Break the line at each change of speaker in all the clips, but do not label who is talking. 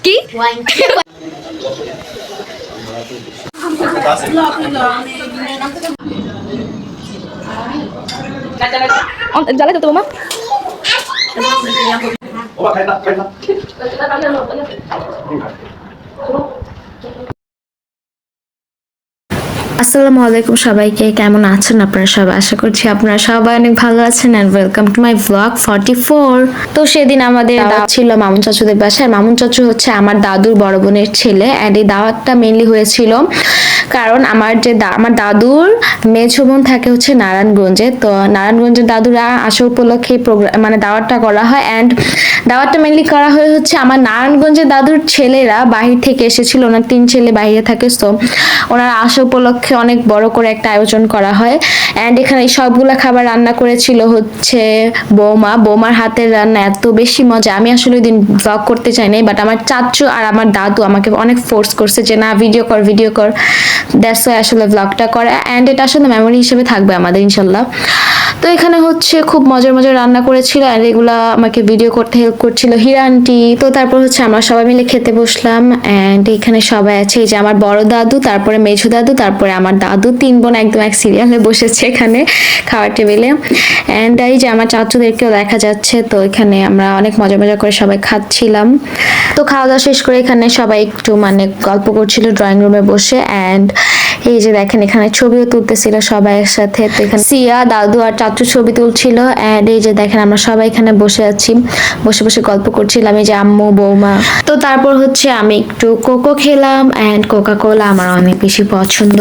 কি জ্বালা তো মামা আসসালামু আলাইকুম সবাইকে, কেমন আছেন আপনারা সবাই? আশা করছি আপনারা সবাই অনেক ভালো আছেন and welcome to my blog 44। তো সেদিন আমাদের দাওয়াত ছিল মামুন চাচুদের বাসায়। মামুন চাচু হচ্ছে আমার দাদুর বড় বোনের ছেলে এন্ড এই দাওয়াতটা মেইনলি হয়েছিল কারণ আমার দাদুর মেঝো বোন থাকে হচ্ছে নারায়ণগঞ্জে। তো নারায়ণগঞ্জের দাদুরা আসা উপলক্ষে প্রোগ্রাম মানে দাওয়াতটা করা হয় এন্ড দাওয়াতটা মেইনলি করা হয় হচ্ছে আমার নারায়ণগঞ্জের দাদুর ছেলেরা বাহির থেকে এসেছিল। ওনার 3 ছেলে বাইরে থাকে, তো ওনারা আসা উপলক্ষে অনেক বড় করে একটা আয়োজন করা হয় এন্ড এখানে সবগুলা খাবার রান্না করেছিল হচ্ছে বৌমার হাতের রান্না এত বেশি মজা। আমি আসলে ওই দিন ব্লগ করতে চাই নাই, বাট আমার চাচু আর আমার দাদু আমাকে অনেক ফোর্স করছে যে না ভিডিও কর, দ্যাটস ওয়াই আসলে ব্লগটা করা এন্ড এটা আসলে মেমোরি হিসেবে থাকবে আমাদের ইনশাল্লাহ। তো এখানে হচ্ছে খুব মজার রান্না করেছিল আর এগুলা আমাকে ভিডিও করতে হেল্প করছিল হীরা আন্টি। তো তারপর হচ্ছে আমরা সবাই মিলে খেতে বসলাম এন্ড এখানে সবাই আছে, এই যে আমার বড় দাদু, তারপরে মেঝো দাদু, তারপরে আমার দাদু, 3 বোন একদম এক সিরিয়ালে বসেছে এখানে খাওয়ার টেবিলে এন্ড এই যে আমার চাচুদেরকেও দেখা যাচ্ছে। তো এখানে আমরা অনেক মজা করে সবাই খাচ্ছিলাম। তো খাওয়া দাওয়া শেষ করে এখানে সবাই একটু মানে গল্প করছিল ড্রয়িং রুমে বসে এন্ড এই যে দেখেন এখানে ছবিও তুলতেছিল সবাই একসাথে। তো এখানে সিয়া, দাদু আর চাচু ছবি তুলছিল এন্ড এই যে দেখেন আমরা সবাই এখানে বসে আছি, বসে গল্প করছিলাম, এই যে আম্মু বৌমা। তো তারপর হচ্ছে আমি একটু কোকো খেলাম এন্ড কোকা কোলা আমার অনেক বেশি পছন্দ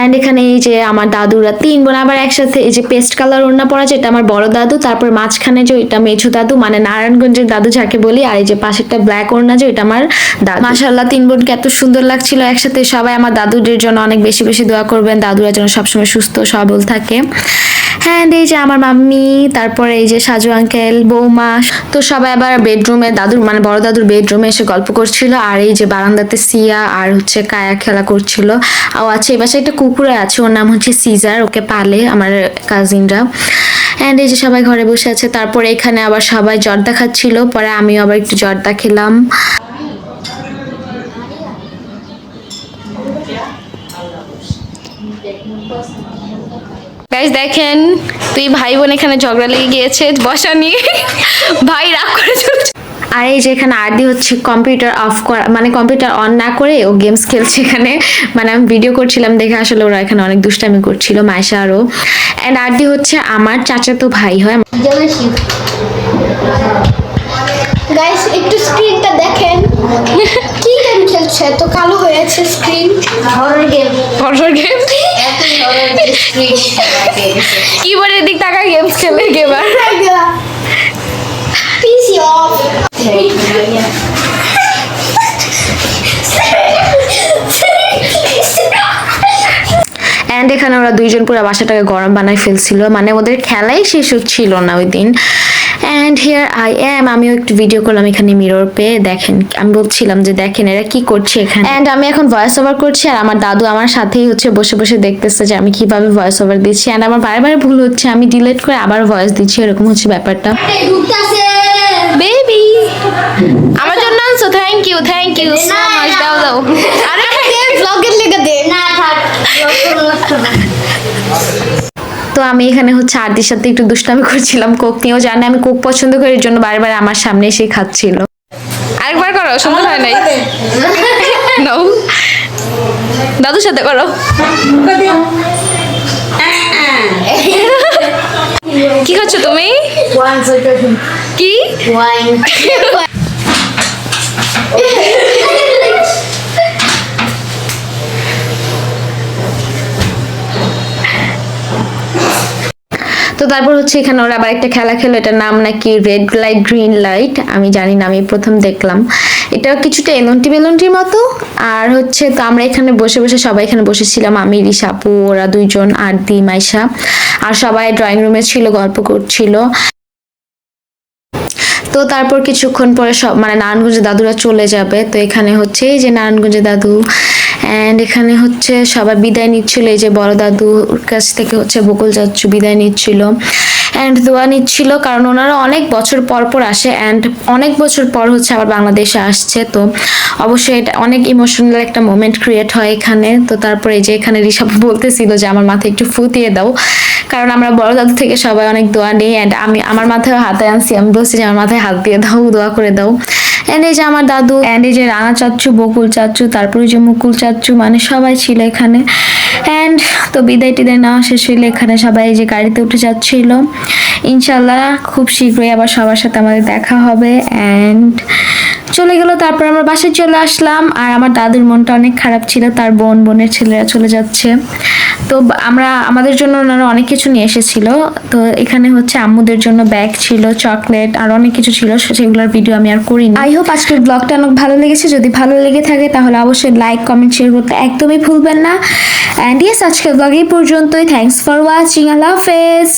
এন্ড এখানে এই যে আমার দাদুরা 3 বোন আবার একসাথে, এই যে পেস্ট কালার ওড়না পরা যেটা আমার বড় দাদু, তারপর মাঝখানে যে এটা মেঝো দাদু মানে নারায়ণগঞ্জের দাদু যাকে বলি, আর এই যে পাশেরটা ব্ল্যাক ওড়না যে এটা আমার দাদু। মাশাআল্লাহ 3 বোনকে এত সুন্দর লাগছিল একসাথে। সবাই আমার দাদুদের জন্য অনেক বেশি দোয়া করবেন, দাদুরা যেন সবসময় সুস্থ সবল থাকে। হ্যাঁ এই যে আমার মাম্মি, তারপরে এই যে সাজু আঙ্কেল, বৌমা। তো সবাই আবার বেডরুমে দাদুর মানে বড় দাদুর বেডরুমে এসে গল্প করছিল আর এই যে বারান্দাতে সিয়া আর হচ্ছে কায়া খেলা করছিল। ও আচ্ছা, এই পাশে একটা কুকুর আছে, ওর নাম হচ্ছে সিজার, ওকে পালে আমার কাজিনরা এন্ড এই যে সবাই ঘরে বসে আছে। তারপরে এখানে আবার সবাই জর্দা খাচ্ছিল, পরে আমিও আবার একটু জর্দা খেলাম। গাইস দেখেন তুই ভাই বোন এখানে ঝগড়া লেগে গিয়েছে বসা নিয়ে, ভাই রাগ করে চলছে। আর এই যে এখানে আদি হচ্ছে কম্পিউটার অফ করা মানে কম্পিউটার অন না করে ও গেমস খেলছে এখানে। মানে আমি ভিডিও করছিলাম দেখে আসলে ওরা এখানে অনেক দুষ্টামি করছিল মাইশা আরও। এন্ড আদি হচ্ছে আমার চাচাতো ভাই হয়।
গাইস একটু স্ক্রিনটা দেখেন, কি গেম খেলছে? তো কালো হয়েছে স্ক্রিন। হরর গেম
কিবোর্ডের দিক তাকা গেমস খেলে গেমার।
PC of.
এন্ড এখানে ওরা দুইজন পুরো বাসাটাকে গরম বানাই ফেলছিল, মানে ওদের খেলাই শেষ হচ্ছিল না ওই দিন। এন্ড হিয়ার আই এম, আমিও একটু ভিডিও করলাম এখানে মিরর পেয়ে। দেখেন আমি বলছিলাম যে দেখেন এরা কি করছে এখানে। এন্ড আমি এখন ভয়েস ওভার করছি আর আমার দাদু আমার সাথেই হচ্ছে বসে দেখতেছে যে আমি কিভাবে ভয়েস ওভার দিচ্ছি এন্ড আমার বারবার ভুল হচ্ছে, আমি ডিলিট করে আবার ভয়েস দিচ্ছি, এরকম হচ্ছে ব্যাপারটা। বেবি আমার জন্য আনছো, থ্যাংক ইউ সো মাচ। দাও আরে
ব্লগের লেগে দে না থাক।
তো আমি এখানে হচ্ছে আদির সাথে একটু দুষ্টামি করছিলাম, কোক নিয়েও জানে আমি কোক পছন্দ করি, এর জন্য বারবার আমার সামনে এসে খাচ্ছিল। আরেকবার করো, সুন্দর হয় নাই। নাও দাদুর সাথে করো। কি খাচ্ছ তুমি? কি তো তারপর হচ্ছে এখানে ওরা আবার একটা খেলা খেলো, এটার নাম নাকি রেড লাইট গ্রিন লাইট, আমি জানি না, আমি প্রথম দেখলাম। এটা কিছুটা এলন্টির মতো। আর হচ্ছে তো আমরা এখানে বসে সবাই এখানে বসেছিলাম, আমি রিশাপু, ওরা 2 জন আর দি মাইশা, আর সবাই ড্রয়িং রুমে ছিল গল্প করছিল। তো তারপর কিছুক্ষণ পরে সব মানে নারায়ণগঞ্জের দাদুরা চলে যাবে। তো এখানে হচ্ছে এই যে নারায়ণগঞ্জের দাদু এন্ড এখানে হচ্ছে সবাই বিদায় নিচ্ছিল, এই যে বড় দাদুর কাছ থেকে হচ্ছে বকুল চাচু বিদায় নিচ্ছিল অ্যান্ড দোয়া নিচ্ছিল, কারণ ওনারা অনেক বছর পর পর আসে অ্যান্ড অনেক বছর পর হচ্ছে আবার বাংলাদেশে আসছে। তো অবশ্যই এটা অনেক ইমোশনাল একটা মোমেন্ট ক্রিয়েট হয় এখানে। তো তারপরে এই যে এখানে ঋষভ বলতেছিল যে আমার মাথায় একটু ফু দিয়ে দাও, কারণ আমরা বড় দাদু থেকে সবাই অনেক দোয়া নিই অ্যান্ড আমি আমার মাথায় হাতে আনছি, আমি বলছি যে আমার মাথায় হাত দিয়ে দাও, দোয়া করে দাও। এন্ড এই যে আমার দাদু এন্ড এই যে রাঙা চাচ্চু, বকুল চাচ্চু, তারপরে যে মুকুল চাচ্চু, মানে সবাই ছিল এখানে। এন্ড তো বিদায় টিদায় নেওয়া শেষ হইলে এখানে সবাই এই যে গাড়িতে উঠে যাচ্ছিল। ইনশাল্লাহ খুব শীঘ্রই আবার সবার সাথে আমাদের দেখা হবে। এন্ড চলে গেল, তারপর আমরা বাসায় চলে আসলাম। আর আমার দাদুর মনটা অনেক খারাপ ছিল, তার বোনের ছেলেরা চলে যাচ্ছে। তো আমরা আমাদের জন্য ওনারা অনেক কিছু নিয়ে এসেছিল। তো এখানে হচ্ছে আম্মুদের জন্য ব্যাগ ছিল, চকলেট আর অনেক কিছু ছিল, সেগুলোর ভিডিও আমি আর করিনি। আই হোপ আজকের ব্লগটা অনেক ভালো লেগেছে। যদি ভালো লেগে থাকে তাহলে অবশ্যই লাইক, কমেন্ট, শেয়ার করতে একদমই ভুলবেন না। অ্যান্ড ইয়েস, আজকের ব্লগ এই পর্যন্তই। Thanks for watching. আল্লাহ হাফেজ।